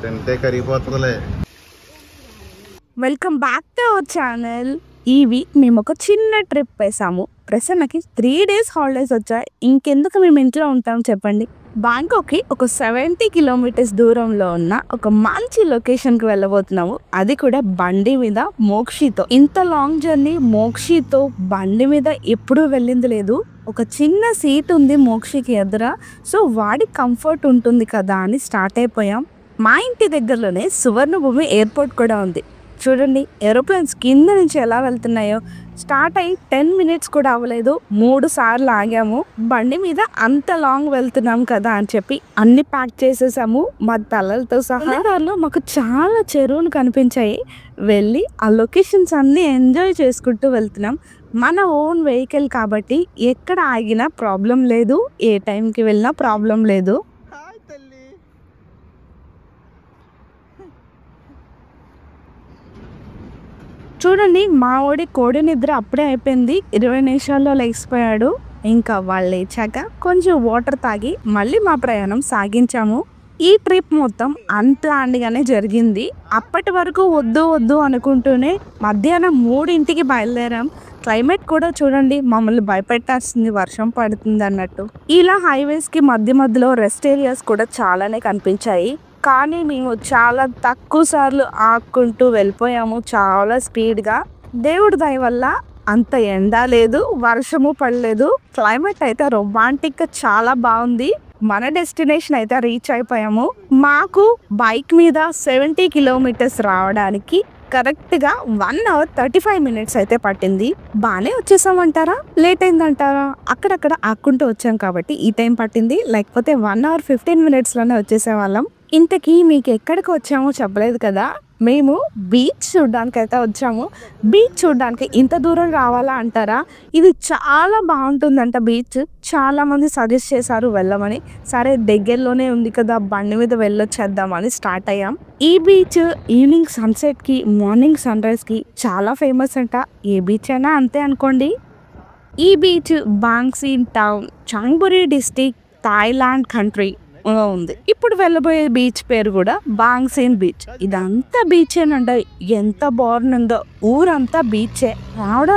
తింటే కరిగిపోతుందిలే. Welcome back to our channel. ఈ వీక్ మేము ఒక చిన్న ట్రిప్ వేసాము. ప్రసన్నకి 3 days హాలిడేస్ వచ్చాయి. ఇంకెందుకు మేము ఇంట్లో ఉంటాం చెప్పండి. బ్యాంకాక్కి ఒక 70 kilometers దూరంలో ఉన్న ఒక మంచి లొకేషన్కి వెళ్ళబోతున్నాము. అది కూడా బండి మీద మోక్షితో. ఇంత లాంగ్ జర్నీ మోక్షితో బండి మీద ఎప్పుడూ వెళ్ళింది లేదు. ఒక చిన్న సీట్ ఉంది మోక్షికి ఎదుర. సో వాడి కంఫర్ట్ ఉంటుంది కదా అని స్టార్ట్ అయిపోయాం. మా ఇంటి దగ్గరలోనే సువర్ణభూమి ఎయిర్పోర్ట్ కూడా ఉంది. చూడండి ఏరోప్లేన్స్ కింద నుంచి ఎలా వెళ్తున్నాయో. స్టార్ట్ అయ్యి 10 minutes కూడా అవ్వలేదు, 3 సార్లు ఆగాము. బండి మీద అంత లాంగ్ వెళ్తున్నాం కదా అని చెప్పి అన్ని ప్యాక్ చేసేసాము మా తలలతో సహా. దారిలో మాకు చాలా చెరువులు కనిపించాయి. వెళ్ళి ఆ లొకేషన్స్ అన్నీ ఎంజాయ్ చేసుకుంటూ వెళ్తున్నాం. మన ఓన్ వెహికల్ కాబట్టి ఎక్కడ ఆగినా ప్రాబ్లం లేదు, ఏ టైంకి వెళ్ళినా ప్రాబ్లం లేదు. చూడండి మా ఓడి కోడి నిద్ర అప్పుడే అయిపోయింది. 20 నిమిషాల్లో లేచిపోయాడు. ఇంకా వాళ్ళు లేచాక కొంచెం వాటర్ తాగి మళ్ళీ మా ప్రయాణం సాగించాము. ఈ ట్రిప్ మొత్తం అన్‌ప్లాన్డ్‌గానే జరిగింది. అప్పటి వరకు వద్దు వద్దు అనుకుంటూనే మధ్యాహ్నం 3ంటికి బయలుదేరాం. క్లైమేట్ కూడా చూడండి మమ్మల్ని భయపెట్టేస్తుంది, వర్షం పడుతుంది అన్నట్టు. ఇలా హైవేస్కి మధ్యలో రెస్ట్ ఏరియాస్ కూడా చాలానే కనిపించాయి. కానీ మేము చాలా తక్కువ సార్లు ఆక్కుంటూ వెళ్ళిపోయాము చాలా స్పీడ్గా. దేవుడి దయ వల్ల అంత ఎండ లేదు, వర్షము పడలేదు. క్లైమేట్ అయితే రొమాంటిక్గా చాలా బాగుంది. మన డెస్టినేషన్ అయితే రీచ్ అయిపోయాము. మాకు బైక్ మీద 70 kilometers రావడానికి కరెక్ట్గా 1 hour 35 minutes అయితే పట్టింది. బాగానే వచ్చేసామంటారా, లేట్ అయిందంటారా? అక్కడక్కడ ఆక్కుంటూ వచ్చాం కాబట్టి ఈ టైం పట్టింది. లేకపోతే 1 hour 15 minutesలోనే వచ్చేసేవాళ్ళం. ఇంతకీ మీకు ఎక్కడికి వచ్చామో చెప్పలేదు కదా. మేము బీచ్ చూడడానికి అయితే వచ్చాము. బీచ్ చూడడానికి ఇంత దూరం రావాలా అంటారా? ఇది చాలా బాగుంటుందంట బీచ్. చాలామంది సజెస్ట్ చేశారు వెళ్ళమని. సరే దగ్గరలోనే ఉంది కదా బండి మీద వెళ్ళొచ్చేద్దామని స్టార్ట్ అయ్యాం. ఈ బీచ్ ఈవినింగ్ సన్సెట్కి, మార్నింగ్ సన్రైజ్కి చాలా ఫేమస్ అంట. ఏ బీచ్ అయినా అంతే అనుకోండి. ఈ beach Bangsaen town, Chonburi district, Thailand country ఉంది. ఇప్పుడు వెళ్ళబోయే బీచ్ పేరు కూడా బాంగ్సీన్ బీచ్. ఇదంతా బీచేనంట. ఎంత బాగుందో, ఊరంతా బీచే.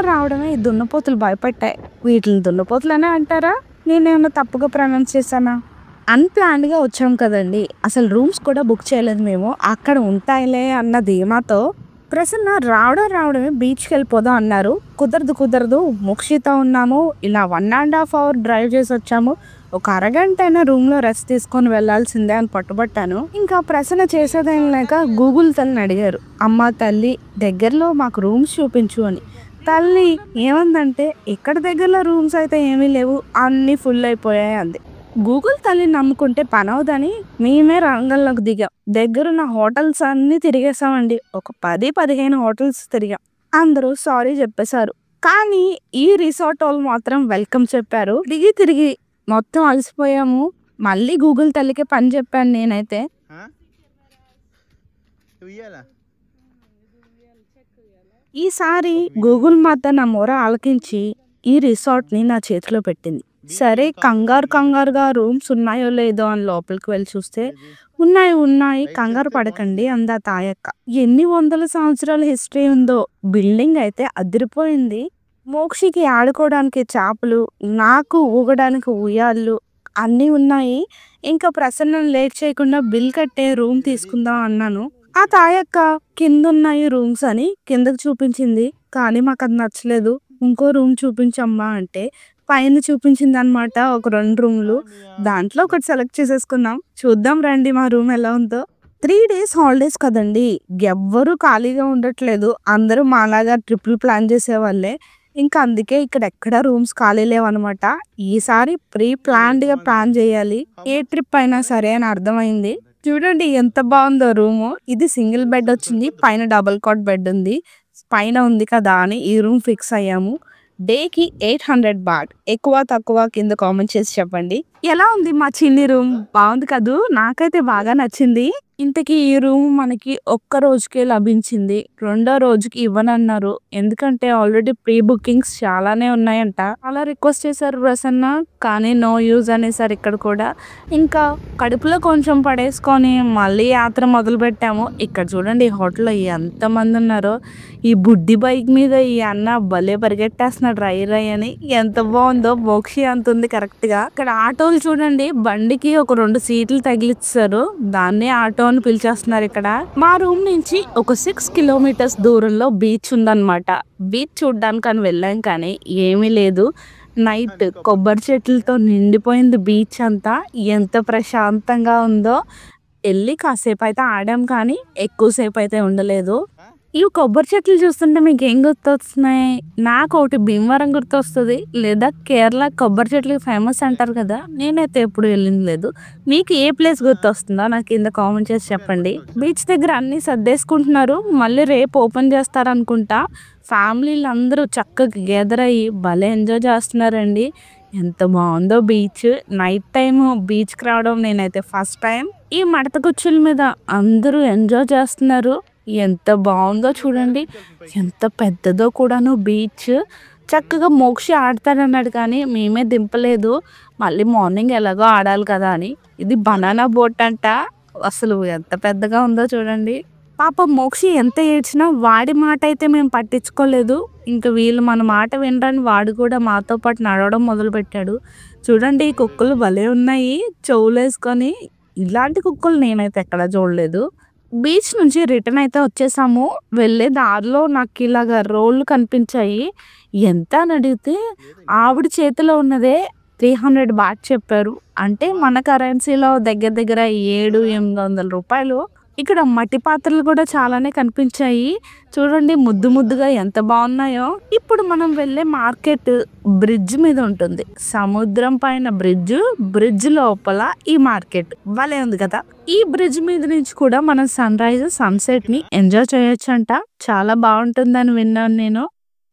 రావడమే ఈ దున్నపోతులు భయపడ్డాయి. వీటిని దున్నపోతులనే అంటారా? నేనేమన్నా తప్పుగా ప్రొనౌన్స్ చేశానా? అన్‌ప్లాన్డ్‌గా వచ్చాం కదండి. అసలు రూమ్స్ కూడా బుక్ చేయలేదు మేము. అక్కడ ఉంటాయిలే అన్న ధీమాతో ప్రసన్న రావడమే బీచ్కి వెళ్ళిపోదాం అన్నారు. కుదరదు మోక్షితో ఉన్నాము. ఇలా 1.5 hour డ్రైవ్ చేసి వచ్చాము. ఒక అరగంట అయినా రూమ్లో రెస్ట్ తీసుకొని వెళ్ళాల్సిందే అని పట్టుబట్టాను. ఇంకా ప్రసన్న చేసేదేం లేక గూగుల్ తల్లిని అడిగారు. అమ్మ తల్లి దగ్గరలో మాకు రూమ్స్ చూపించు అని. తల్లి ఏమందంటే ఇక్కడ దగ్గరలో రూమ్స్ అయితే ఏమీ లేవు, అన్నీ ఫుల్ అయిపోయాయి అంది. గూగుల్ తల్లిని నమ్ముకుంటే పనవదని మేమే రంగంలోకి దిగాం. దగ్గరున్న హోటల్స్ అన్నీ తిరిగేసామండి. ఒక 10-15 హోటల్స్ తిరిగాం. అందరూ సారీ చెప్పేశారు. కానీ ఈ రిసార్ట్ వాళ్ళు మాత్రం వెల్కమ్ చెప్పారు. తిరిగి మొత్తం అలసిపోయాము. మళ్ళీ గూగుల్ తల్లికే పని చెప్పాను నేనైతే. ఈసారి గూగుల్ మాత నా మొర ఆలకించి ఈ రిసార్ట్ని నా చేతిలో పెట్టింది. సరే కంగారుగా రూమ్స్ ఉన్నాయో లేదో అని లోపలికి వెళ్ళి చూస్తే ఉన్నాయి, కంగారు పడకండి అందా తాయక్క. ఎన్ని 100 సంవత్సరాల హిస్టరీ ఉందో. బిల్డింగ్ అయితే అదిరిపోయింది. మోక్షికి ఆడుకోవడానికి చేపలు, నాకు ఊగడానికి ఉయ్యాళ్ళు అన్నీ ఉన్నాయి. ఇంకా ప్రసన్నం లేట్ చేయకుండా బిల్ కట్టే రూమ్ తీసుకుందాం అన్నాను. ఆ తాయక్క కిందున్నాయి రూమ్స్ అని కిందకు చూపించింది. కానీ మాకు అది నచ్చలేదు. ఇంకో రూమ్ చూపించమ్మా అంటే పైన చూపించింది అనమాట. ఒక 2 రూమ్లు. దాంట్లో ఒకటి సెలెక్ట్ చేసేసుకున్నాం. చూద్దాం రండి మా రూమ్ ఎలా ఉందో. 3 days హాలిడేస్ కదండి, ఎవ్వరూ ఖాళీగా ఉండట్లేదు. అందరూ మాలాగా ట్రిప్లు ప్లాన్ చేసేవాళ్ళే. ఇంకా అందుకే ఇక్కడ ఎక్కడ రూమ్స్ ఖాళీ లేవన్నమాట. ఈసారి ప్లాన్డ్గా ప్లాన్ చేయాలి ఏ ట్రిప్ అయినా సరే అని అర్థమైంది. చూడండి ఎంత బాగుందో రూము. ఇది సింగిల్ బెడ్ వచ్చింది, పైన డబుల్ కాట్ బెడ్ ఉంది. పైన ఉంది కదా అని ఈ రూమ్ ఫిక్స్ అయ్యాము. డేకి 800 baht. ఎక్కువ తక్కువ కింద కామెంట్ చేసి చెప్పండి. ఎలా ఉంది మా చిన్ని రూమ్? బాగుంది కదూ? నాకైతే బాగా నచ్చింది. ఇంతకీ ఈ రూమ్ మనకి ఒక్క రోజుకే లభించింది. రెండో రోజుకి ఇవ్వనన్నారు. ఎందుకంటే ఆల్రెడీ ప్రీ బుకింగ్స్ చాలానే ఉన్నాయంట. అలా రిక్వెస్ట్ చేశారు ప్రసన్న. కానీ నో యూజ్ అనేసారు ఇక్కడ కూడా. ఇంకా కడుపులో కొంచెం పడేసుకొని మళ్ళీ యాత్ర మొదలుపెట్టాము. ఇక్కడ చూడండి ఈ హోటల్‌లో ఎంతమంది ఉన్నారో. ఈ బుడ్డి బైక్ మీద ఈ అన్న భలే పరిగెట్టేస్తున్నాడు రై రై అని. ఎంత బావుందో మోక్షి అంతుంది కరెక్ట్‌గా. ఇక్కడ ఆటోలు చూడండి బండికి ఒక 2 సీట్లు తగిలిచ్చారు. దాన్నే ఆటో అని పిలిచేస్తున్నారు ఇక్కడ. మా రూమ్ నుంచి ఒక 6 కిలోమీటర్స్ దూరంలో బీచ్ ఉందన్నమాట. బీచ్ చూడ్డానికని వెళ్ళాం కానీ ఏమీ లేదు. నైట్ కొబ్బరి చెట్లతో నిండిపోయింది బీచ్ అంతా. ఎంత ప్రశాంతంగా ఉందో. ఎళ్ళి కాసేపు అయితే ఆడాం కానీ ఎక్కువసేపు అయితే ఉండలేదు. ఈ కొబ్బరి చెట్లు చూస్తుంటే మీకు ఏం గుర్తొస్తున్నాయి? నాకు ఒకటి భీమవరం గుర్తొస్తుంది, లేదా కేరళ కొబ్బరి చెట్లకి ఫేమస్ అంటారు కదా. నేనైతే ఎప్పుడు వెళ్ళింది లేదు. మీకు ఏ ప్లేస్ గుర్తొస్తుందో నాకు కింద కామెంట్ చేసి చెప్పండి. బీచ్ దగ్గర అన్ని సర్దేసుకుంటున్నారు. మళ్ళీ రేపు ఓపెన్ చేస్తారు అనుకుంటా. ఫ్యామిలీలు అందరూ చక్కగా గ్యాదర్ అయ్యి భలే ఎంజాయ్ చేస్తున్నారండి. ఎంత బాగుందో బీచ్. నైట్ టైం బీచ్కి రావడం నేనైతే ఫస్ట్ టైం. ఈ మడత కుర్చీల మీద అందరూ ఎంజాయ్ చేస్తున్నారు. ఎంత బాగుందో చూడండి. ఎంత పెద్దదో కూడాను బీచ్. చక్కగా మోక్షి ఆడతాడన్నాడు కానీ మేమే దింపలేదు. మళ్ళీ మార్నింగ్ ఎలాగో ఆడాలి కదా అని. ఇది బనానా బోట్ అంట. అసలు ఎంత పెద్దగా ఉందో చూడండి. పాపం మోక్షి ఎంత ఏడ్చినా వాడి మాట అయితే మేము పట్టించుకోలేదు. ఇంకా వీళ్ళు మన మాట వినరని వాడు కూడా మాతో పాటు నడవడం మొదలుపెట్టాడు. చూడండి ఈ కుక్కలు భలే ఉన్నాయి చెవులేసుకొని. ఇలాంటి కుక్కలు నేనైతే ఎక్కడా చూడలేదు. బీచ్ నుంచి రిటర్న్ అయితే వచ్చేసాము. వెళ్ళే దారిలో నాకు ఇలాగ రోళ్ళు కనిపించాయి. ఎంత అని అడిగితే ఆవిడ చేతిలో ఉన్నదే 300 బాట్ చెప్పారు. అంటే మన కరెన్సీలో దగ్గర దగ్గర 700-800 రూపాయలు. ఇక్కడ మట్టి పాత్రలు కూడా చాలానే కనిపించాయి. చూడండి ముద్దు ముద్దుగా ఎంత బాగున్నాయో. ఇప్పుడు మనం వెళ్ళే మార్కెట్ బ్రిడ్జ్ మీద ఉంటుంది. సముద్రం పైన బ్రిడ్జ్ లోపల ఈ మార్కెట్ భలే ఉంది కదా. ఈ బ్రిడ్జ్ మీద నుంచి కూడా మనం సన్ రైజ్ సన్సెట్ ని ఎంజాయ్ చేయొచ్చు అంట. చాలా బాగుంటుందని విన్నాను నేను.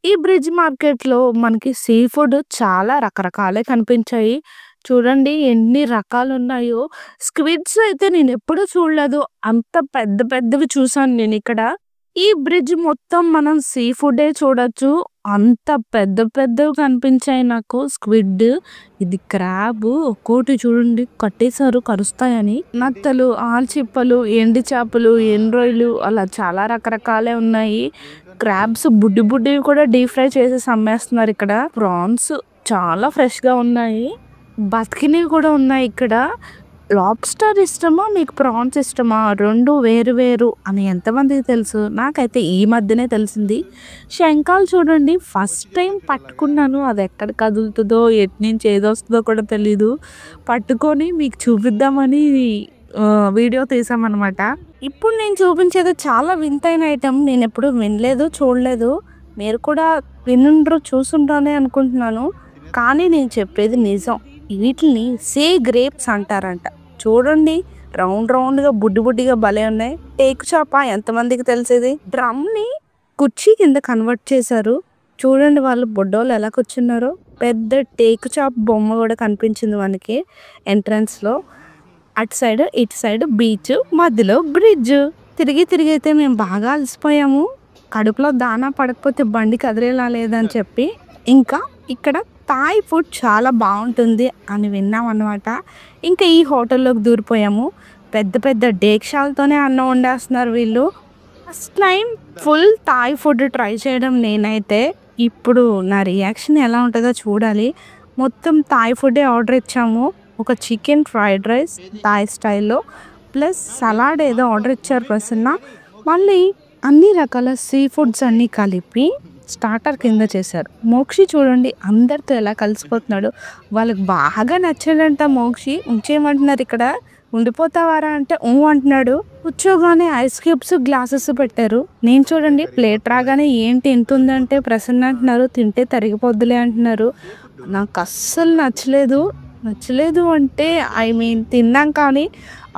ఈ బ్రిడ్జ్ మార్కెట్ లో మనకి సీ ఫుడ్ చాలా రకరకాలే కనిపించాయి. చూడండి ఎన్ని రకాలు ఉన్నాయో. స్క్విడ్స్ అయితే నేను ఎప్పుడూ చూడలేదు. అంత పెద్ద పెద్దవి చూసాను నేను ఇక్కడ. ఈ బ్రిడ్జ్ మొత్తం మనం సీ ఫుడే చూడొచ్చు. అంత పెద్ద పెద్దవి కనిపించాయి నాకు స్క్విడ్. ఇది క్రాబ్. ఒక్కోటి చూడండి కట్టేశారు కరుస్తాయని. నత్తలు, ఆల్చిప్పలు, ఎండి చేపలు, ఎండ్రాయిలు అలా చాలా రకరకాలే ఉన్నాయి. క్రాబ్స్ బుడ్డి బుడ్డివి కూడా డీప్ ఫ్రై చేసేసి అమ్మేస్తున్నారు ఇక్కడ. ప్రాన్స్ చాలా ఫ్రెష్ గా ఉన్నాయి. బతికినవి కూడా ఉన్నాయి ఇక్కడ. లాబ్స్టర్ ఇష్టమా మీకు ప్రాన్స్ ఇష్టమా? 2 వేరు వేరు అని ఎంతమందికి తెలుసు? నాకైతే ఈ మధ్యనే తెలిసింది. శంఖాలు చూడండి ఫస్ట్ టైం పట్టుకున్నాను. అది ఎక్కడ కదులుతుందో ఎటు నుంచి ఏదొస్తుందో కూడా తెలీదు. పట్టుకొని మీకు చూపిద్దామని వీడియో తీసామన్నమాట. ఇప్పుడు నేను చూపించేది చాలా వింతైన ఐటమ్. నేను ఎప్పుడు వినలేదు చూడలేదు. మీరు కూడా వినుండ్రు చూసుంటానే అనుకుంటున్నాను. కానీ నేను చెప్పేది నిజం. వీటిని సీ గ్రేప్స్ అంటారంట. చూడండి రౌండ్ రౌండ్గా బుడ్డి బుడ్డిగా భలే ఉన్నాయి. టేకు చేప ఎంతమందికి తెలిసేది. డ్రమ్ని కుర్చీ కింద కన్వర్ట్ చేశారు. చూడండి వాళ్ళు బొడ్డోళ్ళు ఎలా కూర్చున్నారో. పెద్ద టేకు చేప బొమ్మ కూడా కనిపించింది మనకి ఎంట్రన్స్లో. అటు సైడ్ ఇటు సైడ్ బీచ్, మధ్యలో బ్రిడ్జ్. తిరిగి తిరిగి అయితే మేము బాగా అలసిపోయాము. కడుపులో దానా పడకపోతే బండి కదిలేలా లేదని చెప్పి ఇంకా ఇక్కడ థాయ్ ఫుడ్ చాలా బాగుంటుంది అని విన్నాం అన్నమాట. ఇంకా ఈ హోటల్లోకి దూరిపోయాము. పెద్ద పెద్ద డేక్షాలతోనే అన్నం వండేస్తున్నారు వీళ్ళు. First time full Thai food try చేయడం నేనైతే. ఇప్పుడు నా రియాక్షన్ ఎలా ఉంటుందో చూడాలి. మొత్తం థాయ్ ఫుడే ఆర్డర్ ఇచ్చాము. ఒక చికెన్ ఫ్రైడ్ రైస్ థాయ్ స్టైల్లో ప్లస్ సలాడ్ ఏదో ఆర్డర్ ఇచ్చారు ప్రసన్న. మళ్ళీ అన్ని రకాల సీ ఫుడ్స్ అన్నీ కలిపి స్టార్టర్ కింద చేశారు. మోక్షి చూడండి అందరితో ఎలా కలిసిపోతున్నాడు. వాళ్ళకి బాగా నచ్చాడంట మోక్షి. ఉంచేయమంటున్నారు ఇక్కడ. ఉండిపోతావారా అంటే అంటున్నాడు. కూర్చోగానే ఐస్ క్యూబ్స్ గ్లాసెస్ పెట్టారు. నేను చూడండి ప్లేట్ రాగానే ఏంటి ఇంత ఉందంటే ప్రసన్న అంటున్నారు తింటే తరిగిపోద్దులే అంటున్నారు. నాకు అస్సలు నచ్చలేదు అంటే తిన్నాం కానీ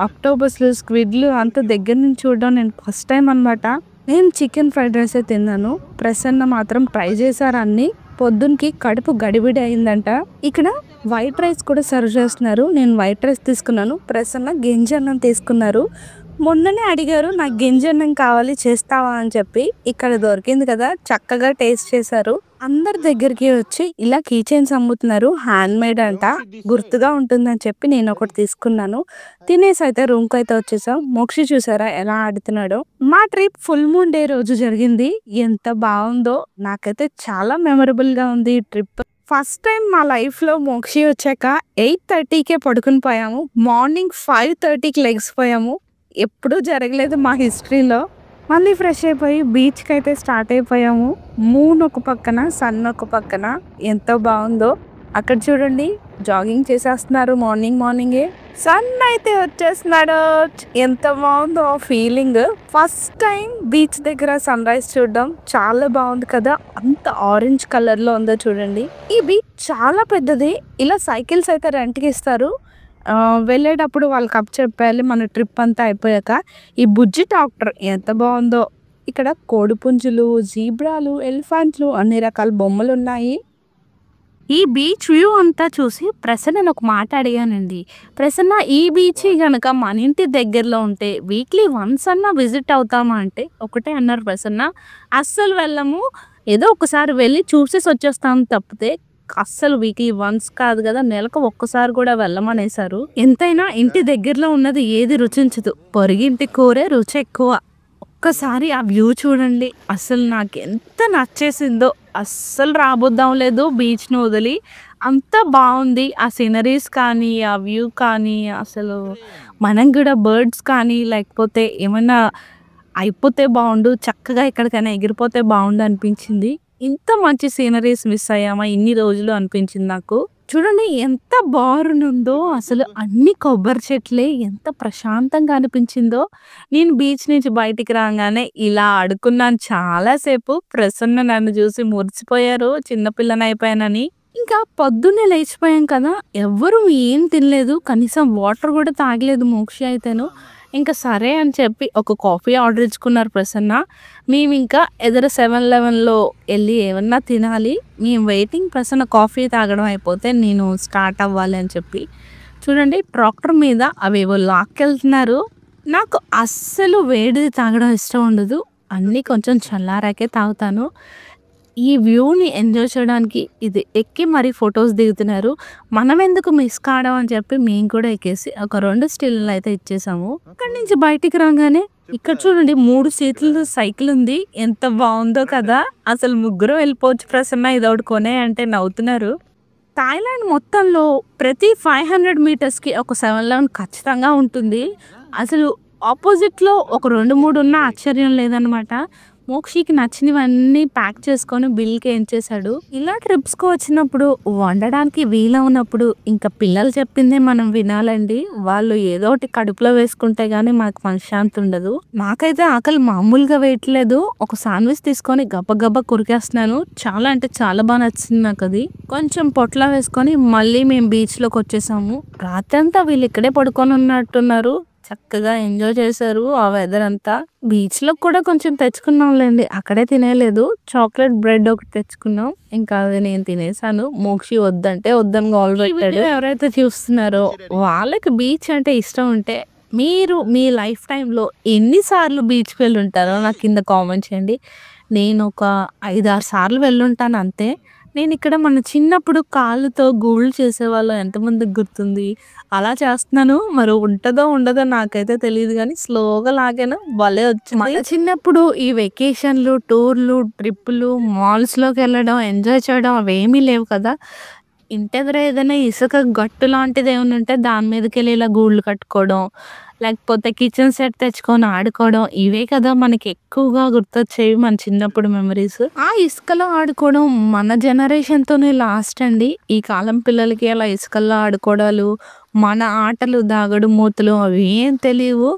అక్టోబస్లు స్క్విడ్లు అంత దగ్గర నుంచి చూడడం నేను ఫస్ట్ టైం అనమాట. నేను చికెన్ ఫ్రైడ్ రైస్ తిన్నాను. ప్రసన్న మాత్రం ట్రై చేశారు అన్ని. పొద్దునకి కడుపు గడిబిడి అయిందంట. ఇక్కడ వైట్ రైస్ కూడా సర్వ్ చేస్తున్నారు. నేను వైట్ రైస్ తీసుకున్నాను. ప్రసన్న గింజ అన్నం తీసుకున్నారు. మొన్ననే అడిగారు నాకు గింజన్నం కావాలి చేస్తావా అని చెప్పి. ఇక్కడ దొరికింది కదా! చక్కగా టేస్ట్ చేశారు. అందరి దగ్గరికి వచ్చి ఇలా కీ చైన్స్ అమ్ముతున్నారు. హ్యాండ్‌మేడ్ అంట. గుర్తుగా ఉంటుందని చెప్పి నేనొకటి తీసుకున్నాను. తినేసైతే రూమ్‌కైతే వచ్చేసాం. మోక్షి చూసారా ఎలా ఆడుతున్నాడో. మా ట్రిప్ ఫుల్ మూన్ డే రోజు జరిగింది. ఎంత బావుందో! నాకైతే చాలా మెమరబుల్‌గా ఉంది ఈ ట్రిప్. ఫస్ట్ టైం మా లైఫ్‌లో మోక్షి వచ్చాక 8:30కే పడుకుని పోయాము. మార్నింగ్ 5:30కి లెగిసిపోయాము. ఎప్పుడూ జరగలేదు మా హిస్టరీలో. మళ్ళీ ఫ్రెష్ అయిపోయి బీచ్‌కైతే స్టార్ట్ అయిపోయాము. మూన్ ఒక పక్కన, సన్ ఒక పక్కన ఎంతో బావుందో. అక్కడ చూడండి జాగింగ్ చేసేస్తున్నారు మార్నింగే. సన్ అయితే వచ్చేస్తున్నాడు. ఎంత బావుందో ఆ ఫీలింగ్. ఫస్ట్ టైం బీచ్ దగ్గర సన్‌రైజ్ చూడడం చాలా బావుంది కదా! అంత ఆరెంజ్ కలర్‌లో ఉందో చూడండి. ఈ బీచ్ చాలా పెద్దది. ఇలా సైకిల్స్ అయితే రెంట్‌కి ఇస్తారు. వెళ్ళేటప్పుడు వాళ్ళకి అప్పచెప్పేయాలి మన ట్రిప్ అంతా అయిపోయాక. ఈ బుజ్జి ట్రాక్టర్ ఎంత బావుందో. ఇక్కడ కోడిపుంజులు, జీబ్రాలు, ఎలిఫెంట్లు అన్ని రకాల బొమ్మలున్నాయి. ఈ బీచ్ వ్యూ అంతా చూసి ప్రసన్నని ఒక మాట అడిగానండి. ప్రసన్న ఈ బీచ్ గనక మన ఇంటి దగ్గరలో ఉంటే వీక్లీ వన్స్ అన్నా విజిట్ అవుతామా అంటే ఒకటే అన్నారు ప్రసన్న. అస్సలు వెళ్ళము. ఏదో ఒకసారి వెళ్ళి చూసేసి వచ్చేస్తాం తప్పితే అస్సలు వీక్లీ వన్స్ కాదు కదా! నెలకు ఒక్కసారి కూడా వెళ్ళమనేసారు. ఎంతైనా ఇంటి దగ్గరలో ఉన్నది ఏది రుచించదు. పొరుగింటి కూరే రుచి ఎక్కువ. ఒక్కసారి ఆ వ్యూ చూడండి. అసలు నాకెంత నచ్చేసిందో. అస్సలు రాబుద్దాం లేదు బీచ్‌ని వదిలి. అంత బావుంది. ఆ సీనరీస్ కానీ, ఆ వ్యూ కానీ అసలు మనం కూడా బర్డ్స్ కానీ లేకపోతే ఏమన్నా అయిపోతే బావుండు. చక్కగా ఎక్కడికైనా ఎగిరిపోతే బావుండు అనిపించింది. ఇంత మంచి సీనరీస్ మిస్ అయ్యామా ఇన్ని రోజులు అనిపించింది నాకు. చూడండి ఎంత బారునుందో అసలు అన్ని కొబ్బరి చెట్లే ఎంత ప్రశాంతంగా అనిపించిందో. నేను బీచ్ నుంచి బయటికి రాగానే ఇలా ఆడుకున్నాను చాలా సేపు. ప్రసన్న నన్ను చూసి మురిసిపోయారు చిన్న పిల్లనైపోయానని. ఇంకా పొద్దున్నే లేచిపోయాం కదా! ఎవ్వరు ఏం తినలేదు. కనీసం వాటర్ కూడా తాగలేదు మోక్షి అయితేను. ఇంకా సరే అని చెప్పి ఒక కాఫీ ఆర్డర్ ఇచ్చుకున్నారు ప్రసన్న. మేమింకా ఎదురు 7-Elevenలో వెళ్ళి ఏమన్నా తినాలి. మేము వెయిటింగ్. ప్రసన్న కాఫీ తాగడం అయిపోతే నేను స్టార్ట్ అవ్వాలి అని చెప్పి. చూడండి ట్రాక్టర్ మీద అవేవో లాక్కెళ్తున్నారు. నాకు అస్సలు వేడిది తాగడం ఇష్టం ఉండదు. అన్నీ కొంచెం చల్లారాకే తాగుతాను. ఈ వ్యూని ఎంజాయ్ చేయడానికి ఇది ఎక్కి మరీ ఫొటోస్ దిగుతున్నారు. మనం ఎందుకు మిస్ కావడం అని చెప్పి మేము కూడా ఎక్కేసి ఒక 2 స్టిల్‌లు అయితే ఇచ్చేసాము. అక్కడి నుంచి బయటికి రాగానే ఇక్కడ చూడండి 3 సీట్లతో సైకిల్ ఉంది. ఎంత బావుందో కదా! అసలు ముగ్గురం వెళ్ళిపోవచ్చు ప్రసన్న ఇదొకటి కొనేయి అంటే నవ్వుతున్నారు. థాయిలాండ్ మొత్తంలో ప్రతి 500 మీటర్స్‌కి ఒక 7-Eleven ఖచ్చితంగా ఉంటుంది. అసలు ఆపోజిట్‌లో ఒక 2, 3 ఉన్నా ఆశ్చర్యం లేదనమాట. మోక్షికి నచ్చినవన్నీ ప్యాక్ చేసుకొని బిల్‌కి ఏంచేశాడు. ఇలా ట్రిప్స్‌కి వచ్చినప్పుడు వండడానికి వీలవునప్పుడు ఇంకా పిల్లలు చెప్పిందే మనం వినాలండి. వాళ్ళు ఏదో ఒకటి కడుపులో వేసుకుంటే గానీ మాకు మనశ్శాంతి ఉండదు. నాకైతే ఆకలి మామూలుగా వేయట్లేదు. ఒక శాండ్విచ్ తీసుకొని గబగబా కొరికేస్తున్నాను. చాలా అంటే చాలా బాగా నచ్చింది నాకది. కొంచెం పొట్లం వేసుకొని మళ్ళీ మేము బీచ్‌లోకి వచ్చేసాము. రాత్రంతా వీళ్ళు ఇక్కడే పడుకొని ఉన్నట్టున్నారు. చక్కగా ఎంజాయ్ చేశారు ఆ వెదర్ అంతా. బీచ్‌లో కూడా కొంచెం తెచ్చుకున్నాంలేండి. అక్కడే తినేయలేదు. చాక్లెట్ బ్రెడ్ ఒకటి తెచ్చుకున్నాం. ఇంకా అది నేను తినేసాను. మోక్షి వద్దంటే వద్దని గోల పెట్టాడు. ఎవరైతే చూస్తున్నారో వాళ్ళకి బీచ్ అంటే ఇష్టం ఉంటే మీరు మీ లైఫ్ టైమ్‌లో ఎన్ని సార్లు బీచ్‌కి వెళ్ళుంటారో నాకు కింద కామెంట్ చేయండి. నేను ఒక 5, 6 సార్లు వెళ్ళుంటాను అంతే. నేను ఇక్కడ మన చిన్నప్పుడు కాళ్ళతో గూళ్ళు చేసేవాళ్ళం ఎంతమందికి గుర్తుంది? అలా చేస్తున్నాను. మరి ఉంటదో ఉండదో నాకైతే తెలీదు గానీ స్లోగా లాగాను. భలే వచ్చింది. మన చిన్నప్పుడు ఈ వెకేషన్‌లు, టూర్‌లు, ట్రిప్పులు, మాల్స్‌లోకెళ్ళడం, ఎంజాయ్ చేయడం అవేమీ లేవు కదా! ఇంటెదర ఏదైనా ఇసుక గట్టు లాంటిది ఏమైనా ఉంటే దాని మీదకెళ్ళి ఇలా గూళ్ళు కట్టుకోవడం, లేకపోతే కిచెన్ సెట్ తెచ్చుకొని ఆడుకోవడం ఇవే కదా మనకి ఎక్కువగా గుర్తొచ్చేవి మన చిన్నప్పుడు మెమరీస్. ఆ ఇసుకలో ఆడుకోవడం మన జనరేషన్‌తోనే లాస్ట్ అండి. ఈ కాలం పిల్లలకి అలా ఇసుకల్లో ఆడుకోవడాలు, మన ఆటలు దాగుడు మూతలు అవి ఏం తెలియవు.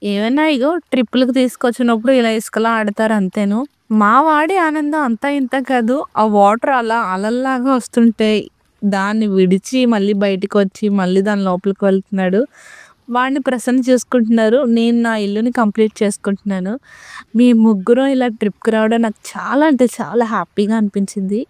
ఏవైనా ఇగో ట్రిప్పులకి తీసుకొచ్చినప్పుడు ఇలా ఇసుకలో ఆడతారు అంతేను. మా వాడి ఆనందం అంతా ఇంతా కాదు. ఆ వాటర్ అలా అలల్లాగా వస్తుంటాయి. దాన్ని విడిచి మళ్ళీ బయటికొచ్చి మళ్ళీ దాని లోపలికి వెళ్తున్నాడు. వాడిని ప్రసన్న చూసుకుంటున్నారు. నేను నా ఇల్లుని కంప్లీట్ చేసుకుంటున్నాను. మేము ముగ్గురం ఇలా ట్రిప్‌కి రావడం నాకు చాలా అంటే చాలా హ్యాపీగా అనిపించింది.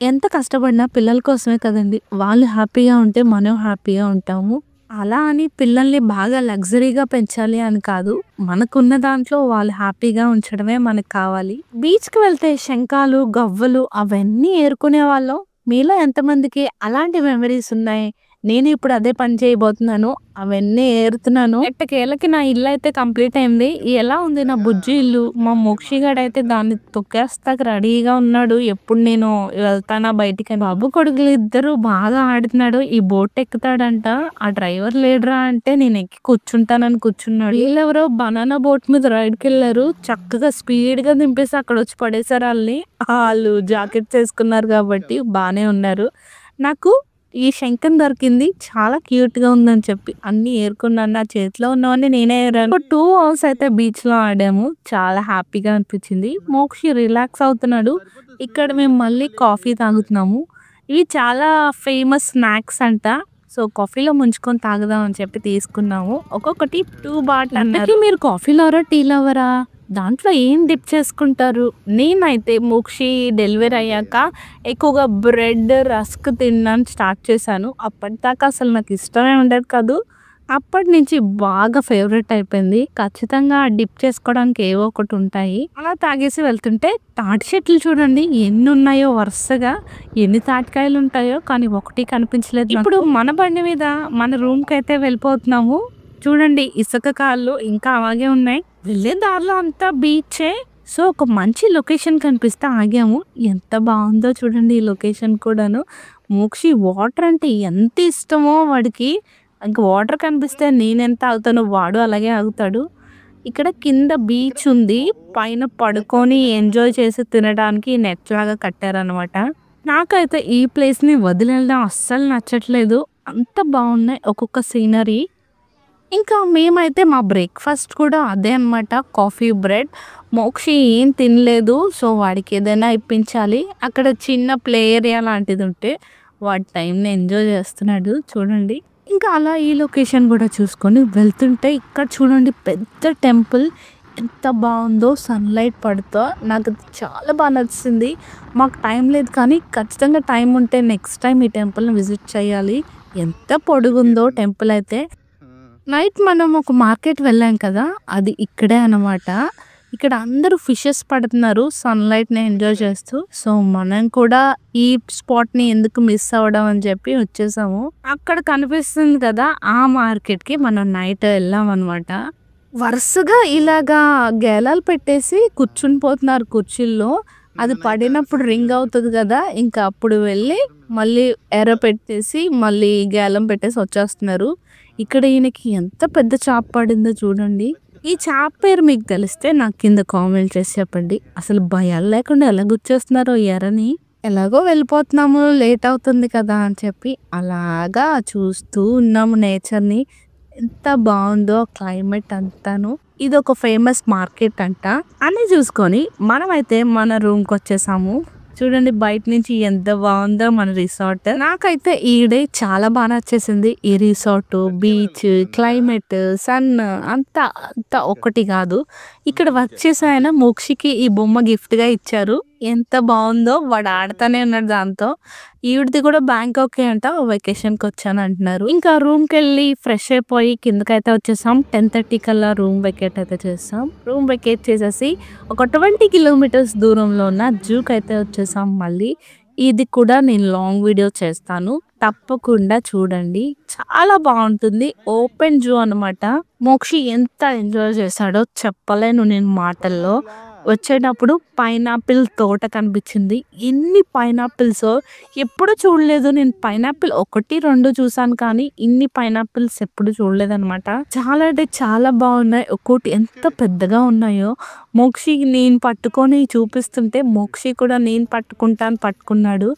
ఎంత కష్టపడినా పిల్లల కోసమే కదండీ! వాళ్ళు హ్యాపీగా ఉంటే మనం హ్యాపీగా ఉంటాము. అలా అని పిల్లల్ని బాగా లగ్జరీగా పెంచాలి అని కాదు. మనకున్న దాంట్లో వాళ్ళు హ్యాపీగా ఉంచడమే మనకు కావాలి. బీచ్‌కి వెళ్తే శంఖాలు, గవ్వలు అవన్నీ ఏరుకునేవాళ్ళం. మీలో ఎంతమందికి అలాంటి మెమరీస్ ఉన్నాయి? నేను ఇప్పుడు అదే పని చేయబోతున్నాను. అవన్నీ ఏరుతున్నాను. ఎట్టకేలకి నా ఇల్లయితే కంప్లీట్ అయింది. ఎలా ఉంది నా బుజ్జి ఇల్లు? మా మోక్షి గాడైతే దాన్ని తొక్కేస్తాకి రెడీగా ఉన్నాడు. ఎప్పుడు నేను వెళ్తానా బయటికని. బాబు కొడుకులు ఇద్దరు బాగా ఆడుతున్నాడు. ఈ బోట్ ఎక్కుతాడంట. ఆ డ్రైవర్ లేడురా అంటే నేను ఎక్కి కూర్చుంటానని కూర్చున్నాడు. వీళ్ళెవరో బనానా బోట్ మీద రైడ్‌కెళ్లారు. చక్కగా స్పీడ్‌గా దింపేసి అక్కడొచ్చి పడేశారు ఆళ్ళని. ఆళ్ళు జాకెట్స్ ఏసుకున్నారు కాబట్టి బానే ఉన్నారు. నాకు ఈ శంఖం దొరికింది. చాలా క్యూట్‌గా ఉందని చెప్పి అన్నీ ఏరుకున్నాను. నా చేతిలో ఉన్నవన్నీ నేనే ఏరాను. ఒక 2 అవర్స్ అయితే బీచ్‌లో ఆడాము. చాలా హ్యాపీగా అనిపించింది. మోక్షి రిలాక్స్ అవుతున్నాడు. ఇక్కడ మేము మళ్ళీ కాఫీ తాగుతున్నాము. ఇవి చాలా ఫేమస్ స్నాక్స్ అంట. సో, కాఫీలో ముంచుకొని తాగుదాం అని చెప్పి తీసుకున్నాము. ఒక్కొక్కటి 2 బాట్ అన్నారు. మీరు కాఫీ లవరా? టీ లవరా? దాంట్లో ఏం డిప్ చేసుకుంటారు? నేనైతే మోక్షి డెలివరీ అయ్యాక ఎక్కువగా బ్రెడ్, రస్క్ తినడం స్టార్ట్ చేశాను. అప్పటిదాకా అసలు నాకు ఇష్టమే ఉండేది కాదు. అప్పటి నుంచి బాగా ఫేవరెట్ అయిపోయింది. ఖచ్చితంగా డిప్ చేసుకోవడానికి ఏవో ఒకటి ఉంటాయి. అలా తాగేసి వెళ్తుంటే తాటి చెట్లు చూడండి ఎన్ని ఉన్నాయో వరుసగా. ఎన్ని తాటికాయలు ఉంటాయో కానీ ఒకటి కనిపించలేదు. ఇప్పుడు మన బండి మీద మన రూమ్‌కి అయితే వెళ్ళిపోతున్నాము. చూడండి ఇసుక కాళ్ళు ఇంకా అలాగే ఉన్నాయి. వెళ్ళే దారిలో అంతా బీచే. సో, ఒక మంచి లొకేషన్ కనిపిస్తే ఆగాము. ఎంత బాగుందో చూడండి ఈ లొకేషన్ కూడాను. మోక్షి వాటర్ అంటే ఎంత ఇష్టమో వాడికి. ఇంక వాటర్ కనిపిస్తే నేనెంత ఆగుతానో వాడు అలాగే ఆగుతాడు. ఇక్కడ కింద బీచ్ ఉంది. పైన పడుకొని ఎంజాయ్ చేసి తినడానికి నెట్ లాగా కట్టారనమాట. నాకైతే ఈ ప్లేస్‌ని వదిలేయడం అస్సలు నచ్చట్లేదు. అంత బాగున్నాయి ఒక్కొక్క సీనరీ. ఇంకా మేమైతే మా బ్రేక్‌ఫాస్ట్ కూడా అదే అనమాట. Coffee, bread. మోక్షి ఏం తినలేదు. సో, వాడికి ఏదైనా ఇప్పించాలి. అక్కడ చిన్న ప్లే ఏరియా లాంటిది ఉంటే వాడి టైంని ఎంజాయ్ చేస్తున్నాడు చూడండి. ఇంకా అలా ఈ లొకేషన్ కూడా చూసుకొని వెళ్తుంటే ఇక్కడ చూడండి పెద్ద టెంపుల్ ఎంత బాగుందో సన్‌లైట్ పడుతా. నాకు చాలా బాగా నచ్చింది. మాకు టైం లేదు కానీ ఖచ్చితంగా టైం ఉంటే నెక్స్ట్ టైం ఈ టెంపుల్‌ని విజిట్ చేయాలి. ఎంత పొడుగుందో టెంపుల్ అయితే. నైట్ మనం ఒక మార్కెట్ వెళ్ళాం కదా! అది ఇక్కడే అనమాట. ఇక్కడ అందరూ ఫిషెస్ పడుతున్నారు సన్‌లైట్‌ని ఎంజాయ్ చేస్తూ. సో, మనం కూడా ఈ స్పాట్‌ని ఎందుకు మిస్ అవ్వడం అని చెప్పి వచ్చేసాము. అక్కడ కనిపిస్తుంది కదా! ఆ మార్కెట్‌కి మనం నైట్ వెళ్ళామనమాట. వరుసగా ఇలాగా గేలాలు పెట్టేసి కూర్చుని పోతున్నారు కుర్చీల్లో. అది పడినప్పుడు రింగ్ అవుతది కదా! ఇంకా అప్పుడు వెళ్ళి మళ్ళీ ఎర పెట్టేసి మళ్ళీ గేలం పెట్టేసి వచ్చేస్తున్నారు. ఇక్కడ ఈయనకి ఎంత పెద్ద చాప పడిందో చూడండి. ఈ చాప పేరు మీకు తెలిస్తే నాకు కింద కామెంట్ చేసి చెప్పండి. అసలు భయాలు లేకుండా ఎలా గుచ్చేస్తున్నారో ఎరని. ఎలాగో వెళ్ళిపోతున్నాము లేట్ అవుతుంది కదా అని చెప్పి అలాగా చూస్తూ ఉన్నాము నేచర్‌ని. ఎంత బాగుందో క్లైమేట్ అంతాను. ఇదొక ఫేమస్ మార్కెట్ అంట. అన్నీ చూసుకొని మనమైతే మన రూమ్‌కి వచ్చేసాము. చూడండి బయట నుంచి ఎంత బాగుందో మన రిసార్ట్. నాకైతే ఈ డే చాలా బాగా నచ్చేసింది. ఈ రిసార్ట్, బీచ్, క్లైమేట్, సన్ అంతా అంతా ఒకటి కాదు. ఇక్కడ వర్క్ చేసే ఆయన మోక్షికి ఈ బొమ్మ గిఫ్ట్‌గా ఇచ్చారు. ఎంత బాగుందో వాడు ఆడుతానే ఉన్నాడు దాంతో. ఈవిడది కూడా బ్యాంకాకే అంట. వెకేషన్‌కి వచ్చాను అంటున్నారు. ఇంకా రూమ్‌కెళ్ళి ఫ్రెష్ అయిపోయి కిందకైతే వచ్చేసాం. 10:30 కల్లా రూమ్ వెకేట్ అయితే చేసాం. రూమ్ వెకేట్ చేసేసి ఒక 20 కిలోమీటర్స్ దూరంలో ఉన్న జూకి అయితే వచ్చేసాం మళ్ళీ. ఇది కూడా నేను లాంగ్ వీడియో చేస్తాను. తప్పకుండా చూడండి. చాలా బాగుంటుంది. ఓపెన్ జూ అనమాట. మోక్షి ఎంత ఎంజాయ్ చేశాడో చెప్పలేను నేను మాటల్లో. వచ్చేటప్పుడు పైనాపిల్ తోట కనిపించింది. ఎన్ని పైనాపిల్సో ఎప్పుడు చూడలేదు నేను. పైనాపిల్ 1, 2 చూసాను కానీ ఇన్ని పైనాపిల్స్ ఎప్పుడు చూడలేదనమాట. చాలా అంటే చాలా బాగున్నాయి. ఒక్కోటి ఎంత పెద్దగా ఉన్నాయో. మోక్షి నేను పట్టుకొని చూపిస్తుంటే మోక్షి కూడా నేను పట్టుకుంటాను పట్టుకున్నాడు.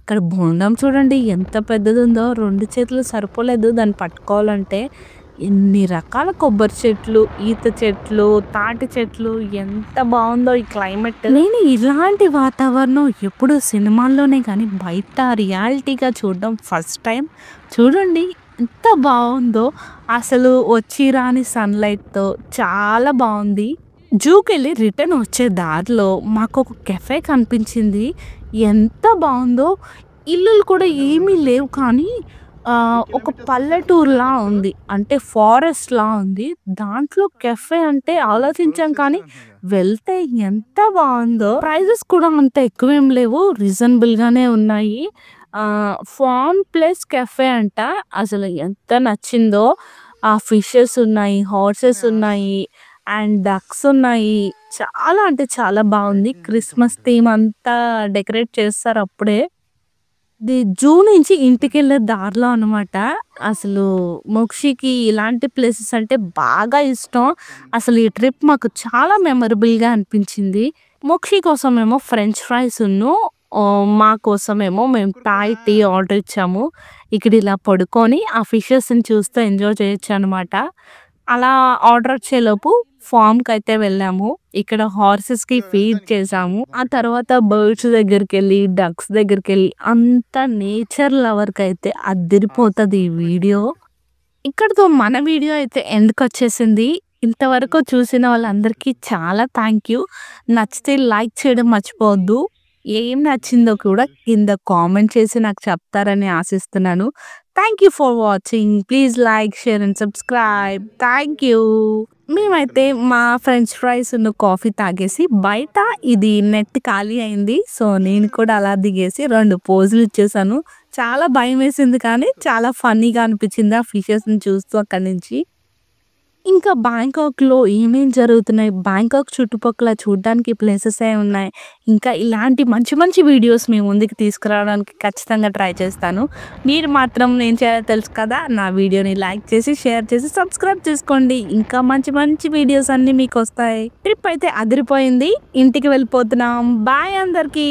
ఇక్కడ బోండం చూడండి ఎంత పెద్దది ఉందో. 2 చేతులు సరిపోలేదు దాన్ని పట్టుకోవాలంటే. ఎన్ని రకాల కొబ్బరి చెట్లు, ఈత చెట్లు, తాటి చెట్లు. ఎంత బాగుందో ఈ క్లైమేట్. నేను ఇలాంటి వాతావరణం ఎప్పుడు సినిమాల్లోనే కానీ బయట రియాలిటీగా చూడడం ఫస్ట్ టైం. చూడండి ఎంత బాగుందో. అసలు వచ్చి రాని సన్‌లైట్‌తో చాలా బాగుంది. జూకెళ్ళి రిటర్న్ వచ్చే దారిలో మాకు ఒక కెఫే కనిపించింది. ఎంత బాగుందో. ఇల్లులు కూడా ఏమీ లేవు కానీ ఒక పల్లెటూరులా ఉంది. అంటే ఫారెస్ట్‌లా ఉంది. దాంట్లో కెఫే అంటే ఆలోచించాం కానీ, వెళ్తే ఎంత బావుందో. ప్రైజెస్ కూడా అంత ఎక్కువేం లేవు. రీజనబుల్‌గానే ఉన్నాయి. ఫార్మ్ ప్లస్ కెఫే అంట. అసలు ఎంత నచ్చిందో. ఫిషెస్ ఉన్నాయి, హార్సెస్ ఉన్నాయి అండ్ డక్స్ ఉన్నాయి. చాలా అంటే చాలా బావుంది. క్రిస్మస్ థీమ్ అంతా డెకరేట్ చేస్తారు అప్పుడే. ఇది జూ నుంచి ఇంటికెళ్ళే దారిలో అనమాట. అసలు మోక్షికి ఇలాంటి ప్లేసెస్ అంటే బాగా ఇష్టం. అసలు ఈ ట్రిప్ మాకు చాలా మెమరబుల్‌గా అనిపించింది. మోక్షి కోసమేమో ఫ్రెంచ్ ఫ్రైసును, మా కోసమేమో మేము థాయ్ టీ ఆర్డర్ ఇచ్చాము. ఇక్కడ ఇలా పడుకొని ఆ ఫిషెస్‌ని చూస్తూ ఎంజాయ్ చేయొచ్చనమాట. అలా ఆర్డర్ వచ్చేలోపు ఫార్మ్‌కైతే వెళ్ళాము. ఇక్కడ హార్సెస్‌కి ఫీడ్ చేశాము. ఆ తర్వాత బర్డ్స్ దగ్గరికెళ్ళి, డక్స్ దగ్గరికెళ్ళి అంత నేచర్ లవర్‌కైతే అద్దిరిపోతది ఈ వీడియో. ఇక్కడితో మన వీడియో అయితే ఎండ్‌కొచ్చేసింది. ఇంతవరకు చూసిన వాళ్ళందరికీ చాలా థ్యాంక్ యూ. నచ్చితే లైక్ చేయడం మర్చిపోవద్దు. ఏం నచ్చిందో కూడా కింద కామెంట్ చేసి నాకు చెప్తారని ఆశిస్తున్నాను. Thank you for watching. Please like, share and subscribe. Thank you. మేమైతే మా ఫ్రెంచ్ ఫ్రైస్‌ను కాఫీ తాగేసి బయట ఇది నెట్ ఖాళీ అయింది. సో, నేను కూడా అలా దిగేసి 2 పోజులు ఇచ్చేసాను. చాలా భయమేసింది కానీ చాలా ఫన్నీగా అనిపించింది ఆ ఫిషెస్‌ని చూస్తూ అక్కడి నుంచి. ఇంకా బ్యాంకాక్‌లో ఏమేం జరుగుతున్నాయి, బ్యాంకాక్ చుట్టుపక్కల చూడ్డానికి ప్లేసెసే ఉన్నాయి. ఇంకా ఇలాంటి మంచి మంచి వీడియోస్ మీ ముందుకు తీసుకురావడానికి ఖచ్చితంగా ట్రై చేస్తాను. మీరు మాత్రం ఏం చేయాలో తెలుసు కదా! నా వీడియోని లైక్ చేసి, షేర్ చేసి, సబ్స్క్రైబ్ చేసుకోండి. ఇంకా మంచి మంచి వీడియోస్ అన్నీ మీకొస్తాయి. ట్రిప్ అయితే అదిరిపోయింది. ఇంటికి వెళ్ళిపోతున్నాం. బాయ్ అందరికీ.